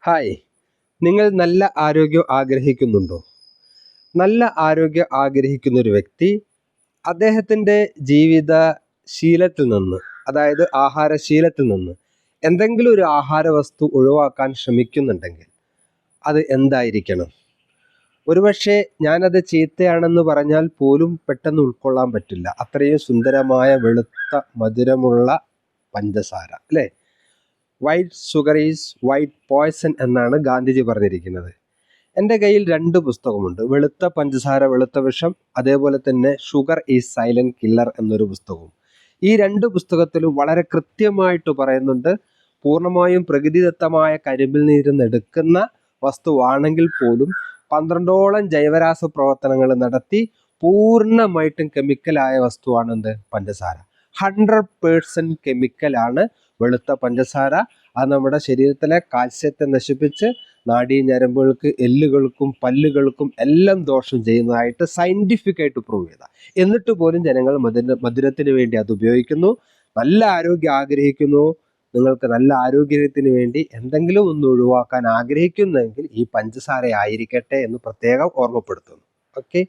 Hi, നിങ്ങൾ നല്ല ആരോഗ്യം ആഗ്രഹിക്കുന്നുണ്ടോ? നല്ല ആരോഗ്യം ആഗ്രഹിക്കുന്ന ഒരു വ്യക്തി അദ്ദേഹത്തിൻ്റെ ജീവിത ശീലത്തിൽ നിന്ന്, അതായത് ആഹാരശീലത്തിൽ നിന്ന് എന്തെങ്കിലും ഒരു ആഹാര വസ്തു ഒഴിവാക്കാൻ ശ്രമിക്കുന്നുണ്ടെങ്കിൽ അത് എന്തായിരിക്കണം? ഒരുപക്ഷെ ഞാനത് ചീത്തയാണെന്ന് പറഞ്ഞാൽ പോലും പെട്ടെന്ന് ഉൾക്കൊള്ളാൻ പറ്റില്ല. അത്രയും സുന്ദരമായ വെളുത്ത മധുരമുള്ള പഞ്ചസാര, അല്ലേ? White sugar is white poison എന്നാണ് ഗാന്ധിജി പറഞ്ഞിരിക്കുന്നത്. എൻ്റെ കയ്യിൽ രണ്ട് പുസ്തകമുണ്ട്. വെളുത്ത പഞ്ചസാര വെളുത്ത വിഷം, അതേപോലെ തന്നെ ഷുഗർ ഈസ് സൈലന്റ് കില്ലർ എന്നൊരു പുസ്തകവും. ഈ രണ്ട് പുസ്തകത്തിലും വളരെ കൃത്യമായിട്ട് പറയുന്നുണ്ട്, പൂർണ്ണമായും പ്രകൃതിദത്തമായ കരിമ്പിൽ നിന്നിരുന്ന് എടുക്കുന്ന വസ്തുവാണെങ്കിൽ പോലും 12ഓളം ജൈവരാസ പ്രവർത്തനങ്ങൾ നടത്തി പൂർണ്ണമായിട്ടും കെമിക്കലായ വസ്തുവാണ് എന്ത്? പഞ്ചസാര. 100% കെമിക്കലാണ് വെളുത്ത പഞ്ചസാര. അത് നമ്മുടെ ശരീരത്തിലെ കാൽസ്യത്തെ നശിപ്പിച്ച് നാഡീഞരമ്പുകൾക്ക്, എല്ലുകൾക്കും പല്ലുകൾക്കും എല്ലാം ദോഷം ചെയ്യുന്നതായിട്ട് സയൻറ്റിഫിക് ആയിട്ട് പ്രൂവ് ചെയ്ത. എന്നിട്ട് പോലും ജനങ്ങൾ മധുരത്തിന് വേണ്ടി അത് ഉപയോഗിക്കുന്നു. നല്ല ആരോഗ്യം ആഗ്രഹിക്കുന്നു. നിങ്ങൾക്ക് നല്ല ആരോഗ്യത്തിന് വേണ്ടി എന്തെങ്കിലും ഒന്ന് ഒഴിവാക്കാൻ ആഗ്രഹിക്കുന്നെങ്കിൽ ഈ പഞ്ചസാര ആയിരിക്കട്ടെ എന്ന് പ്രത്യേകം ഓർമ്മപ്പെടുത്തുന്നു. ഓക്കെ.